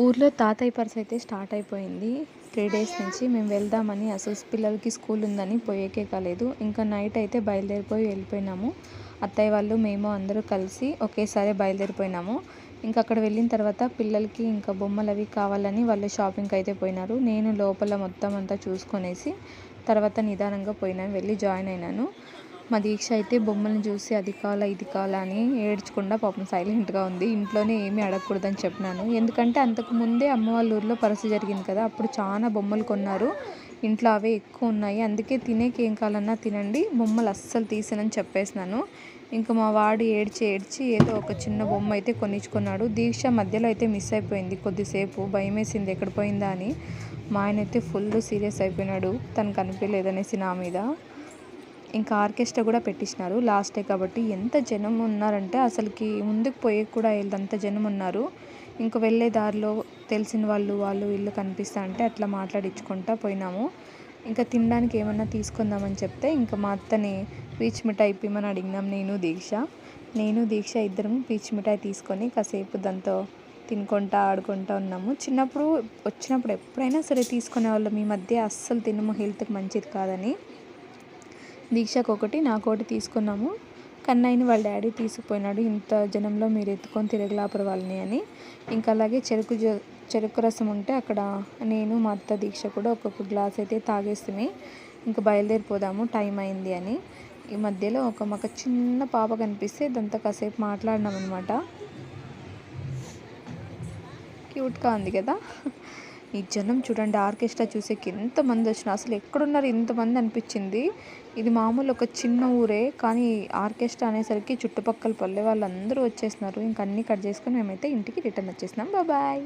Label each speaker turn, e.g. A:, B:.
A: ఊర్లో తాతయ్య పర్స్ అయితే స్టార్ట్ అయిపోయింది. 3 డేస్ నుంచి మేము వెళ్దామని అసలు పిల్లలకి స్కూల్ ఉందని పోయేకే కాలేదు. ఇంకా నైట్ అయితే బయలుదేరిపోయి వెళ్ళిపోయినాము. అత్తయ్య వాళ్ళు మేము అందరూ కలిసి ఒకేసారి బయలుదేరిపోయినాము. ఇంకా అక్కడ వెళ్ళిన తర్వాత పిల్లలకి ఇంకా బొమ్మలు అవి కావాలని వాళ్ళు షాపింగ్కి అయితే పోయినారు. నేను లోపల మొత్తం అంతా చూసుకొనేసి తర్వాత నిదానంగా పోయినాను, వెళ్ళి జాయిన్ అయినాను. మా దీక్ష అయితే బొమ్మలను చూసి అది కావాలా ఇది కావాలా అని ఏడ్చకుండా పాపం సైలెంట్గా ఉంది. ఇంట్లోనే ఏమీ అడగకూడదని చెప్పినాను. ఎందుకంటే అంతకు ముందే అమ్మ వాళ్ళ ఊర్లో పరస జరిగింది కదా, అప్పుడు చాలా బొమ్మలు కొన్నారు. ఇంట్లో అవే ఎక్కువ ఉన్నాయి. అందుకే తినేకి ఏం కావాలన్నా తినండి, బొమ్మలు అస్సలు తీసినని చెప్పేసినాను. ఇంకా మా వాడు ఏడ్చి ఏడ్చి ఏదో ఒక చిన్న బొమ్మ అయితే కొనిచ్చుకున్నాడు. దీక్ష మధ్యలో అయితే మిస్ అయిపోయింది. కొద్దిసేపు భయం వేసింది ఎక్కడ పోయిందా అని. మా ఆయన అయితే ఫుల్ సీరియస్ అయిపోయినాడు, తనకు అనిపించలేదనేసి నా మీద. ఇంకా ఆర్కెస్ట్రా కూడా పెట్టించినారు లాస్ట్ డే కాబట్టి. ఎంత జనం ఉన్నారంటే అసలుకి ముందుకు పోయే కూడా అంత జనం ఉన్నారు. ఇంకా వెళ్ళే దారిలో తెలిసిన వాళ్ళు వీళ్ళు కనిపిస్తా అంటే అట్లా మాట్లాడించుకుంటా పోయినాము. ఇంకా తినడానికి ఏమన్నా తీసుకుందామని చెప్తే ఇంకా మా అత్తని పీచ్ మిఠాయి ఇప్పిమని అడిగినాం. నేను దీక్ష ఇద్దరం పీచ్ మిఠాయి తీసుకొని కాసేపు దాంతో తినుకుంటా ఆడుకుంటూ ఉన్నాము. చిన్నప్పుడు వచ్చినప్పుడు ఎప్పుడైనా సరే తీసుకునే వాళ్ళం. ఈ మధ్య అస్సలు తినము, హెల్త్కి మంచిది కాదని. దీక్షకు ఒకటి నాకు ఒకటి తీసుకున్నాము. కన్నయ్యని వాళ్ళ డాడీ తీసుకుపోయినాడు, ఇంత జనంలో మీరు ఎత్తుకొని తిరగలాపరు వాళ్ళని అని. ఇంకా అలాగే చెరుకు రసం ఉంటే అక్కడ నేను మా అత్త దీక్ష కూడా ఒక్కొక్క గ్లాస్ అయితే తాగేస్తే ఇంకా బయలుదేరిపోదాము టైం అయింది అని. ఈ మధ్యలో మాకు చిన్న పాప కనిపిస్తే దాంతో కాసేపు మాట్లాడినాం అనమాట. క్యూట్గా ఉంది కదా. ఈ జనం చూడండి, ఆర్కెస్ట్రా చూసేకి ఎంతమంది వచ్చినా అసలు ఎక్కడున్నారు ఇంతమంది అనిపించింది. ఇది మామూలు ఒక చిన్న ఊరే, కానీ ఆర్కెస్ట్రా అనేసరికి చుట్టుపక్కల పల్లె వాళ్ళందరూ వచ్చేసినారు. ఇంక అన్నీ కట్ చేసుకొని మేమైతే ఇంటికి రిటర్న్ వచ్చేసినాం. బాయ్.